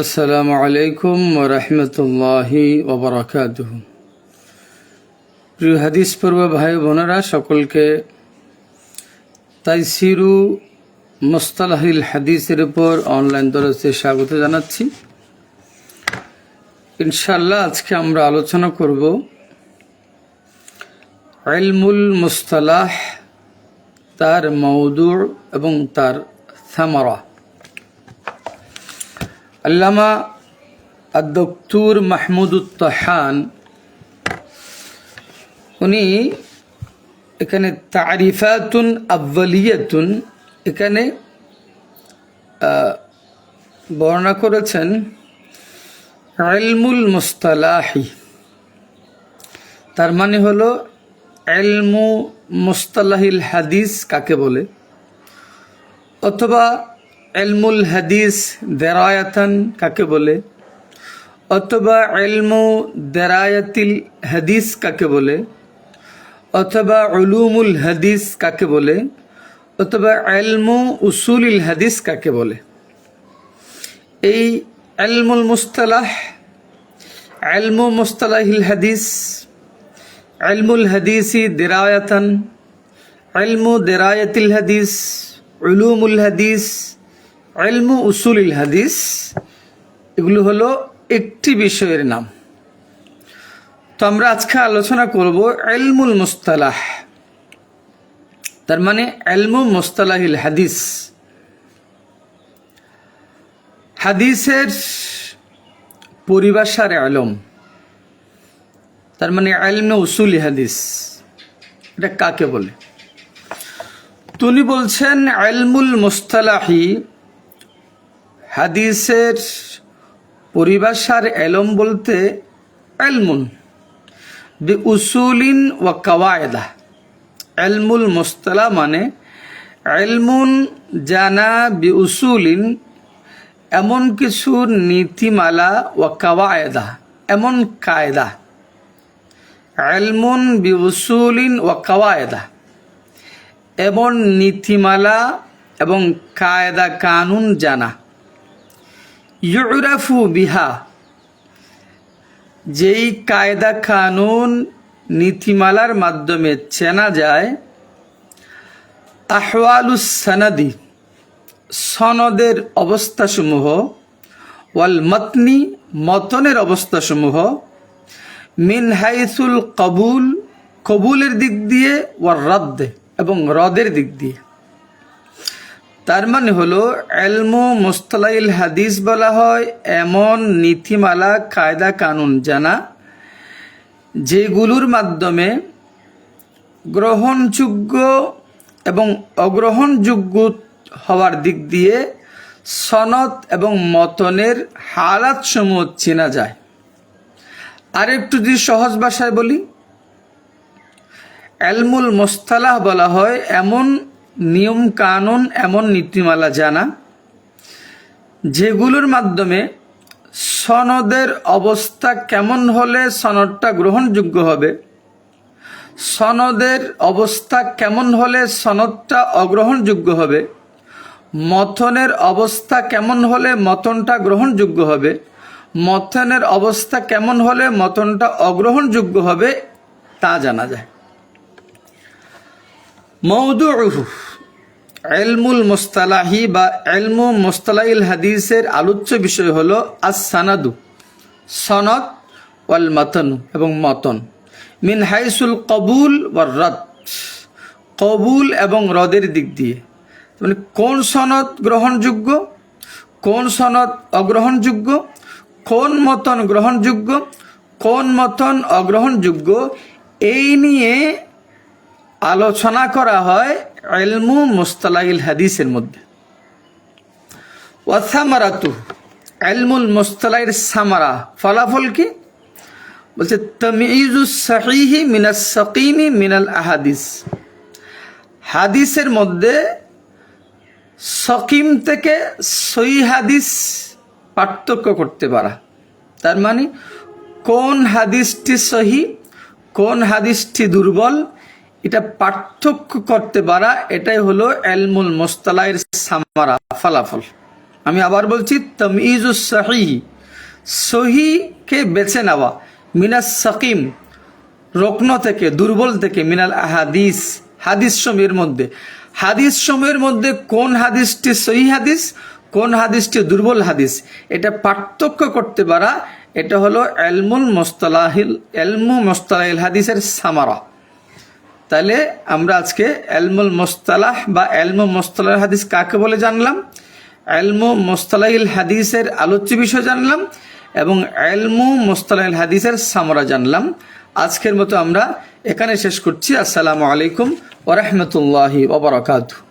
আসসালামু আলাইকুম ওয়া রাহমাতুল্লাহি ওয়া বারাকাতুহু। প্রিয় হাদিস পড়ুয়া ভাই বোনেরা, সকলকে তাইসিরু মুস্তালাহিল হাদিসের উপর অনলাইন দরসে স্বাগত জানাচ্ছি। ইনশাআল্লাহ আজকে আমরা আলোচনা করব ইলমুল মুস্তালাহ, তার মওদু' এবং তার সামারা। আল্লামা আদ-দক্তুর মাহমুদুত তাহান উনি এখানে তারিফাতুন আউয়ালিয়াতুন এখানে বর্ণনা করেছেন ইলমুল মুস্তালাহি, তার মানে হলো ইলমু মুস্তালাহিল হাদিস কাকে বলে, অথবা ইলমুল হাদিস দেরায়াতান কাকে বলে, অথবা ইলমু দেরায়াতিল হাদিস কাকে বলে, অথবা উলুমুল হাদিস কাকে বলে, অথবা ইলমু উসুলিল হাদিস কাকে বলে। এই ইলমুল মুস্তালাহ, ইলমু মুস্তালাহিল হাদিস, ইলমুল হাদিসি দেরায়াতান, ইলমু দেরায়াতিল হাদিস, উলুমুল হাদিস, ইলমু উসুলিল হাদিস, এগুলো হলো একটি বিষয়ের নাম। তো আমরা আজকে আলোচনা করব ইলমুল মুস্তালাহ, তার মানে ইলমু মুস্তালাহিল হাদিস। হাদিসের পরিভাষার ইলম, তার মানে ইলমে উসুলি হাদিস, এটা কাকে বলে? তিনি বলছেন ইলমুল মুস্তালাহি, হাদিসের পরিভাষার ইলম বলতে ইলমুন বি উসুলিন ওয়া কাওয়ায়েদা। ইলমুল মুস্তালাহ মানে ইলমুন জানা বি উসুলিন, এমন কিছু নীতিমালা, ওয়া কাওয়ায়েদা এমন কায়দা। ইলমুন বি উসুলিন ওয়া কাওয়ায়েদা এমন নীতিমালা এবং কায়দা কানুন জানা। ইউরাফু বিহা, যেই কায়দা কানুন নীতিমালার মাধ্যমে চেনা যায়। আহওয়ালুস সানাদি, সনদের অবস্থাসমূহ। ওয়াল মতনি, মতনের অবস্থাসমূহ। মিন হাইসুল কবুল, কবুলের দিক দিয়ে। ওয়ার রদ্দ, এবং রদের দিক দিয়ে। তার মানে হলো ইলমু মুস্তালাহিল হাদিস বলা হয় এমন নীতিমালা, কায়দা কানুন জানা, যেগুলোর মাধ্যমে গ্রহণযোগ্য এবং অগ্রহণযোগ্য হওয়ার দিক দিয়ে সনদ এবং মতনের হালাতসমূহ চেনা যায়। আর একটু যদি সহজ ভাষায় বলি, ইলমুল মুস্তালাহ বলা হয় এমন নিয়ম কানুন, এমন নীতিমালা জানা, যেগুলোর মাধ্যমে সনদের অবস্থা কেমন হলে সনদটা গ্রহণযোগ্য হবে, সনদের অবস্থা কেমন হলে সনদটা অগ্রহণযোগ্য হবে, মতনের অবস্থা কেমন হলে মতনটা গ্রহণযোগ্য হবে, মতনের অবস্থা কেমন হলে মতনটা অগ্রহণযোগ্য হবে, তা জানা যায়। মওদুউহু, ইলমুল মুস্তালাহি বা ইলমু মুস্তালাহিল হাদিসের আলোচ্য বিষয় হলো আস-সানাদু, সনদ, ওয়াল মাতনু, এবং মতন। মিন হাইসুল কবুল ওয়ার রদ, কবুল এবং রদের দিক দিয়ে। মানে কোন সনদ গ্রহণযোগ্য, কোন সনদ অগ্রহণযোগ্য, কোন মতন গ্রহণযোগ্য, কোন মতন অগ্রহণযোগ্য, এই নিয়ে আলোচনা করা হয় ইলমু মুস্তালাহিল হাদিসের মধ্যে। ওয়া সামারাতু, ইলমুল মুস্তালাহির সামারা, ফলাফল কি? বলছে তাময়িজুস সহিহি মিনাস সাকিমি মিনাল আহাদিস, হাদিসের মধ্যে সকিম থেকে সহিহ হাদিস পার্থক্য করতে পারা। তার মানে কোন হাদিসটি সহি, কোন হাদিসটি দুর্বল, এটা পার্থক্য করতে পারা, এটাই হলো ইলমুল মুস্তালাহির সামারা, ফলাফল। আমি আবার বলছি, তামইজুস সহিহ, সহিকে বেছে নেওয়া, মিনাস সাকিম, রত্ন থেকে, দুর্বল থেকে, মিনাল আহাদিস, হাদিস সমূহের মধ্যে। হাদিস সমূহের মধ্যে কোন হাদিসটি সহিহ হাদিস, কোন হাদিসটি দুর্বল হাদিস, এটা পার্থক্য করতে পারা, এটা হলো ইলমু মুস্তালাহিল হাদিসের সামারা। তাহলে আমরা আজকে ইলমুল মুস্তালাহ বা ইলমু মুস্তালাহিল হাদিস কাকে বলে জানলাম, ইলমু মুস্তালাহিল হাদিসের আলোচ্য বিষয় জানলাম, এবং ইলমু মুস্তালাহিল হাদিসের সামারা জানলাম। আজকের মতো আমরা এখানে শেষ করছি। আসসালামু আলাইকুম ওয়া রাহমাতুল্লাহি ওয়া বারাকাতুহু।